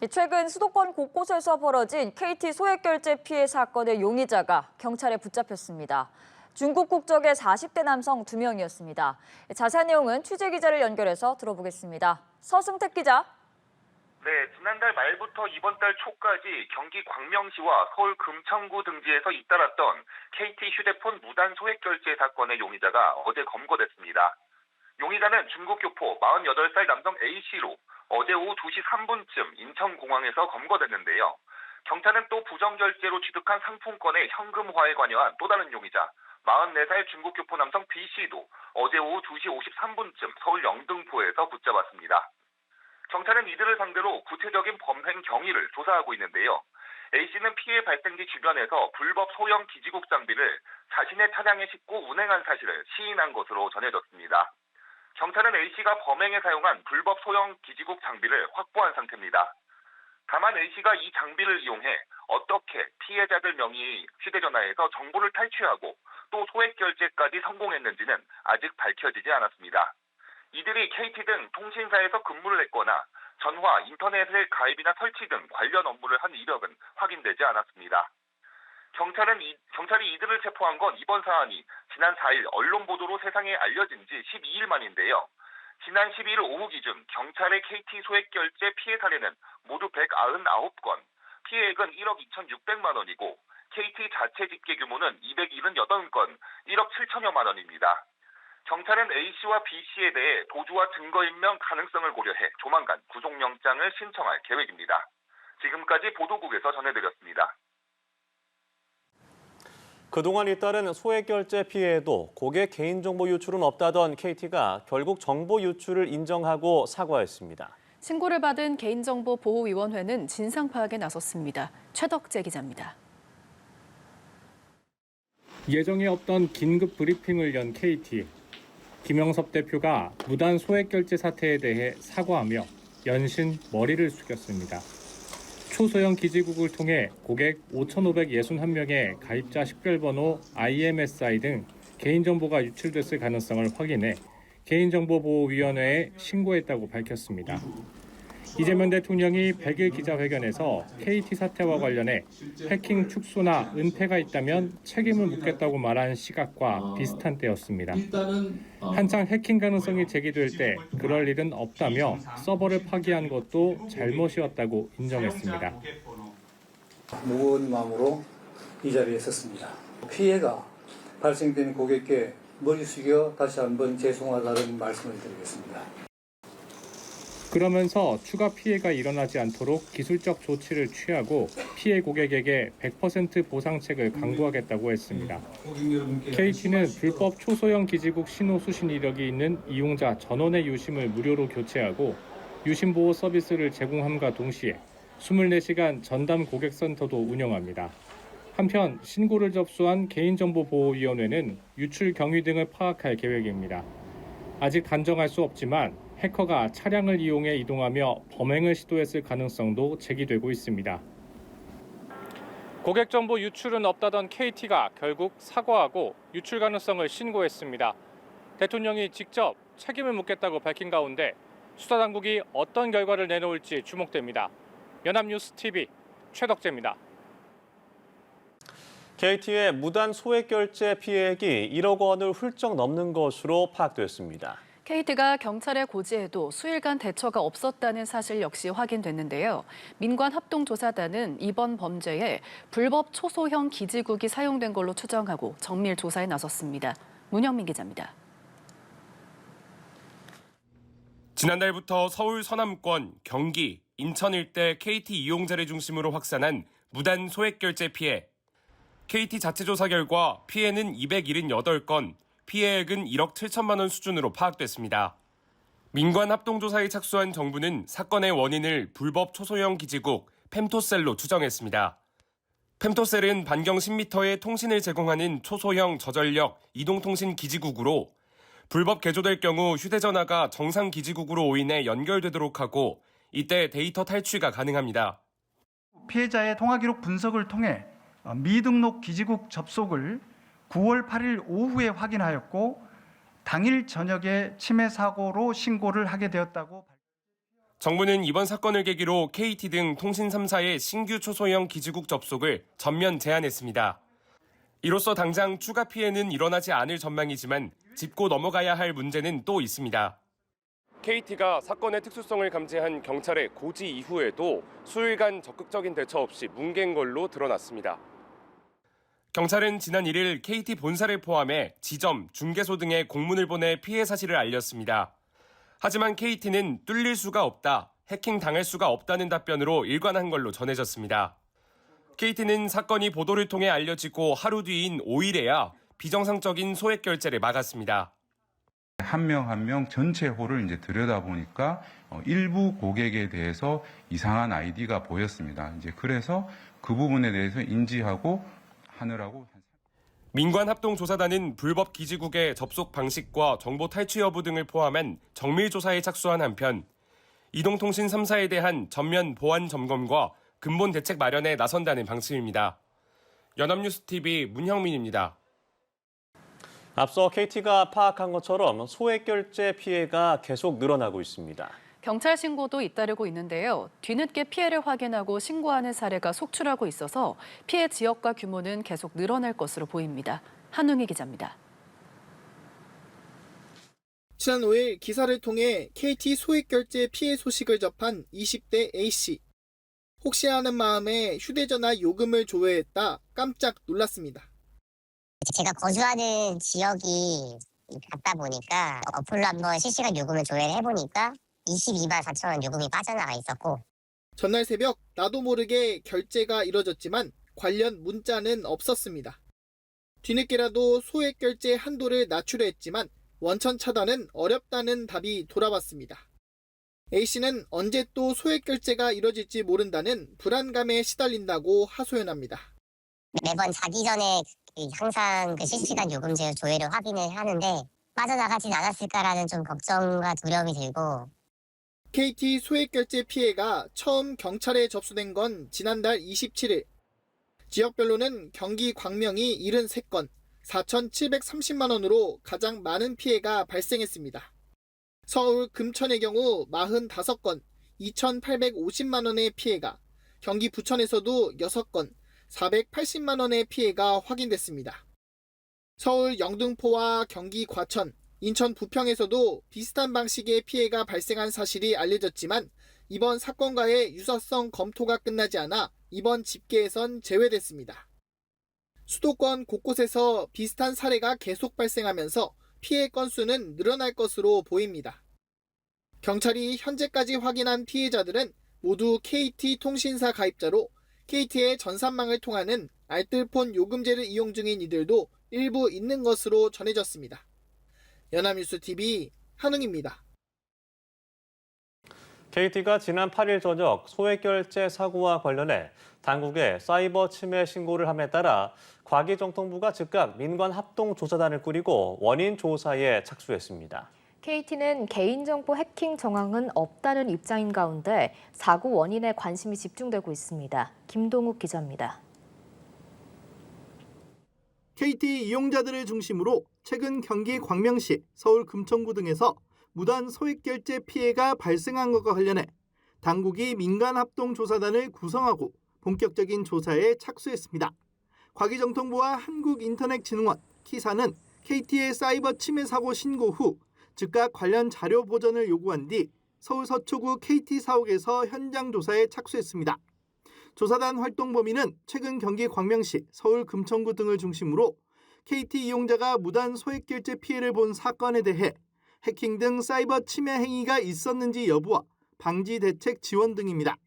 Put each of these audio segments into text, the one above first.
최근 수도권 곳곳에서 벌어진 KT 소액결제 피해 사건의 용의자가 경찰에 붙잡혔습니다. 중국 국적의 40대 남성 2명이었습니다. 자세한 내용은 취재기자를 연결해서 들어보겠습니다. 서승택 기자. 네, 지난달 말부터 이번 달 초까지 경기 광명시와 서울 금천구 등지에서 잇따랐던 KT 휴대폰 무단 소액결제 사건의 용의자가 어제 검거됐습니다. 용의자는 중국 교포 48살 남성 A씨로 어제 오후 2시 3분쯤 인천공항에서 검거됐는데요. 경찰은 또 부정결제로 취득한 상품권의 현금화에 관여한 또 다른 용의자 44살 중국 교포 남성 B씨도 어제 오후 2시 53분쯤 서울 영등포에서 붙잡았습니다. 경찰은 이들을 상대로 구체적인 범행 경위를 조사하고 있는데요. A씨는 피해 발생지 주변에서 불법 소형 기지국 장비를 자신의 차량에 싣고 운행한 사실을 시인한 것으로 전해졌습니다. 경찰은 A씨가 범행에 사용한 불법 소형 기지국 장비를 확보한 상태입니다. 다만 A씨가 이 장비를 이용해 어떻게 피해자들 명의의 휴대전화에서 정보를 탈취하고 또 소액결제까지 성공했는지는 아직 밝혀지지 않았습니다. 이들이 KT 등 통신사에서 근무를 했거나 전화, 인터넷의 가입이나 설치 등 관련 업무를 한 이력은 확인되지 않았습니다. 경찰이 이들을 체포한 건 이번 사안이 지난 4일 언론 보도로 세상에 알려진 지 12일 만인데요. 지난 12일 오후 기준 경찰의 KT 소액결제 피해 사례는 모두 199건, 피해액은 1억 2,600만 원이고 KT 자체 집계 규모는 278건, 1억 7천여만 원입니다. 경찰은 A씨와 B씨에 대해 도주와 증거인멸 가능성을 고려해 조만간 구속영장을 신청할 계획입니다. 지금까지 보도국에서 전해드렸습니다. 그동안 잇따른 소액결제 피해에도 고객 개인정보 유출은 없다던 KT가 결국 정보 유출을 인정하고 사과했습니다. 신고를 받은 개인정보보호위원회는 진상 파악에 나섰습니다. 최덕재 기자입니다. 예정에 없던 긴급 브리핑을 연 KT. 김영섭 대표가 무단 소액결제 사태에 대해 사과하며 연신 머리를 숙였습니다. 초소형 기지국을 통해 고객 5,561명의 가입자 식별번호 IMSI 등 개인정보가 유출됐을 가능성을 확인해 개인정보보호위원회에 신고했다고 밝혔습니다. 이재명 대통령이 100일 기자회견에서 KT 사태와 관련해 해킹 축소나 은폐가 있다면 책임을 묻겠다고 말한 시각과 비슷한 때였습니다. 한창 해킹 가능성이 제기될 때 그럴 일은 없다며 서버를 파기한 것도 잘못이었다고 인정했습니다. 무거운 마음으로 이 자리에 섰습니다. 피해가 발생된 고객께 머리 숙여 다시 한번 죄송하다는 말씀을 드리겠습니다. 그러면서 추가 피해가 일어나지 않도록 기술적 조치를 취하고 피해 고객에게 100% 보상책을 강구하겠다고 했습니다. KT는 불법 초소형 기지국 신호 수신 이력이 있는 이용자 전원의 유심을 무료로 교체하고 유심 보호 서비스를 제공함과 동시에 24시간 전담 고객센터도 운영합니다. 한편 신고를 접수한 개인정보보호위원회는 유출 경위 등을 파악할 계획입니다. 아직 단정할 수 없지만 해커가 차량을 이용해 이동하며 범행을 시도했을 가능성도 제기되고 있습니다. 고객 정보 유출은 없다던 KT가 결국 사과하고 유출 가능성을 신고했습니다. 대통령이 직접 책임을 묻겠다고 밝힌 가운데 수사당국이 어떤 결과를 내놓을지 주목됩니다. 연합뉴스TV 최덕재입니다. KT의 무단 소액결제 피해액이 1억 원을 훌쩍 넘는 것으로 파악됐습니다. KT가 경찰에 고지해도 수일간 대처가 없었다는 사실 역시 확인됐는데요. 민관합동조사단은 이번 범죄에 불법 초소형 기지국이 사용된 걸로 추정하고 정밀 조사에 나섰습니다. 문영민 기자입니다. 지난달부터 서울 서남권, 경기, 인천 일대 KT 이용자를 중심으로 확산한 무단 소액결제 피해. KT 자체 조사 결과 피해는 278건, 피해액은 1억 7천만 원 수준으로 파악됐습니다. 민관 합동조사에 착수한 정부는 사건의 원인을 불법 초소형 기지국 펨토셀로 추정했습니다. 펨토셀은 반경 10m의 통신을 제공하는 초소형 저전력 이동통신 기지국으로 불법 개조될 경우 휴대전화가 정상 기지국으로 오인해 연결되도록 하고 이때 데이터 탈취가 가능합니다. 피해자의 통화기록 분석을 통해 미등록 기지국 접속을 9월 8일 오후에 확인하였고 당일 저녁에 침해 사고로 신고를 하게 되었다고. 정부는 이번 사건을 계기로 KT 등 통신 3사의 신규 초소형 기지국 접속을 전면 제한했습니다. 이로써 당장 추가 피해는 일어나지 않을 전망이지만 짚고 넘어가야 할 문제는 또 있습니다. KT가 사건의 특수성을 감지한 경찰의 고지 이후에도 수일간 적극적인 대처 없이 뭉갠 걸로 드러났습니다. 경찰은 지난 1일 KT 본사를 포함해 지점, 중개소 등에 공문을 보내 피해 사실을 알렸습니다. 하지만 KT는 뚫릴 수가 없다, 해킹 당할 수가 없다는 답변으로 일관한 걸로 전해졌습니다. KT는 사건이 보도를 통해 알려지고 하루 뒤인 5일에야 비정상적인 소액 결제를 막았습니다. 한 명 한 명 전체 홀을 이제 들여다보니까 일부 고객에 대해서 이상한 아이디가 보였습니다. 이제 그래서 그 부분에 대해서 인지하고 하느라고. 민관합동조사단은 불법 기지국의 접속 방식과 정보 탈취 여부 등을 포함한 정밀 조사에 착수한 한편 이동통신 3사에 대한 전면 보안 점검과 근본 대책 마련에 나선다는 방침입니다. 연합뉴스TV 문형민입니다. 앞서 KT가 파악한 것처럼 소액 결제 피해가 계속 늘어나고 있습니다. 경찰 신고도 잇따르고 있는데요. 뒤늦게 피해를 확인하고 신고하는 사례가 속출하고 있어서 피해 지역과 규모는 계속 늘어날 것으로 보입니다. 한웅희 기자입니다. 지난 5일 기사를 통해 KT 소액결제 피해 소식을 접한 20대 A씨. 혹시 하는 마음에 휴대전화 요금을 조회했다 깜짝 놀랐습니다. 제가 거주하는 지역이 같다 보니까 어플로 한번 실시간 요금을 조회를 해보니까 22만 4천 원 요금이 빠져나가 있었고, 전날 새벽 나도 모르게 결제가 이뤄졌지만 관련 문자는 없었습니다. 뒤늦게라도 소액결제 한도를 낮추려 했지만 원천 차단은 어렵다는 답이 돌아왔습니다. A씨는 언제 또 소액결제가 이뤄질지 모른다는 불안감에 시달린다고 하소연합니다. 매번 자기 전에 항상 그 실시간 요금제 조회를 확인을 하는데 빠져나가진 않았을까라는 좀 걱정과 두려움이 들고, KT 소액결제 피해가 처음 경찰에 접수된 건 지난달 27일. 지역별로는 경기 광명이 73건, 4,730만 원으로 가장 많은 피해가 발생했습니다. 서울 금천의 경우 45건, 2,850만 원의 피해가, 경기 부천에서도 6건, 480만 원의 피해가 확인됐습니다. 서울 영등포와 경기 과천, 인천 부평에서도 비슷한 방식의 피해가 발생한 사실이 알려졌지만 이번 사건과의 유사성 검토가 끝나지 않아 이번 집계에선 제외됐습니다. 수도권 곳곳에서 비슷한 사례가 계속 발생하면서 피해 건수는 늘어날 것으로 보입니다. 경찰이 현재까지 확인한 피해자들은 모두 KT 통신사 가입자로 KT의 전산망을 통하는 알뜰폰 요금제를 이용 중인 이들도 일부 있는 것으로 전해졌습니다. 연합뉴스TV 한웅입니다. KT가 지난 8일 저녁 소액 결제 사고와 관련해 당국에 사이버 침해 신고를 함에 따라 과기정통부가 즉각 민관 합동조사단을 꾸리고 원인 조사에 착수했습니다. KT는 개인정보 해킹 정황은 없다는 입장인 가운데 사고 원인에 관심이 집중되고 있습니다. 김동욱 기자입니다. KT 이용자들을 중심으로 최근 경기 광명시, 서울 금천구 등에서 무단 소액결제 피해가 발생한 것과 관련해 당국이 민간합동조사단을 구성하고 본격적인 조사에 착수했습니다. 과기정통부와 한국인터넷진흥원, 키사는 KT의 사이버 침해 사고 신고 후 즉각 관련 자료 보전을 요구한 뒤 서울 서초구 KT 사옥에서 현장 조사에 착수했습니다. 조사단 활동 범위는 최근 경기 광명시, 서울 금천구 등을 중심으로 KT 이용자가 무단 소액결제 피해를 본 사건에 대해 해킹 등 사이버 침해 행위가 있었는지 여부와 방지 대책 지원 등입니다.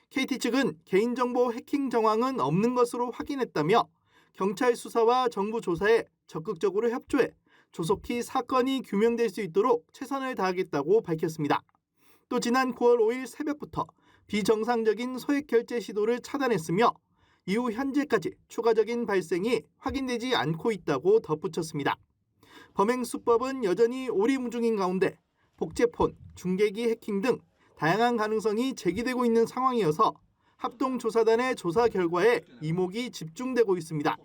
KT 측은 개인정보 해킹 정황은 없는 것으로 확인했다며 경찰 수사와 정부 조사에 적극적으로 협조해 조속히 사건이 규명될 수 있도록 최선을 다하겠다고 밝혔습니다. 또 지난 9월 5일 새벽부터 비정상적인 소액결제 시도를 차단했으며 이후 현재까지 추가적인 발생이 확인되지 않고 있다고 덧붙였습니다. 범행 수법은 여전히 오리무중인 가운데 복제폰, 중계기 해킹 등 다양한 가능성이 제기되고 있는 상황이어서 합동조사단의 조사 결과에 이목이 집중되고 있습니다.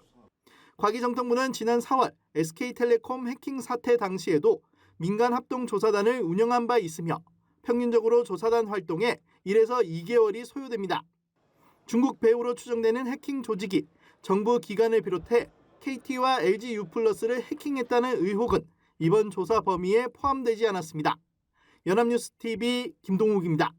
과기정통부는 지난 4월 SK텔레콤 해킹 사태 당시에도 민간합동조사단을 운영한 바 있으며 평균적으로 조사단 활동에 1에서 2개월이 소요됩니다. 중국 배후로 추정되는 해킹 조직이 정부 기관을 비롯해 KT와 LG유플러스를 해킹했다는 의혹은 이번 조사 범위에 포함되지 않았습니다. 연합뉴스 TV 김동욱입니다.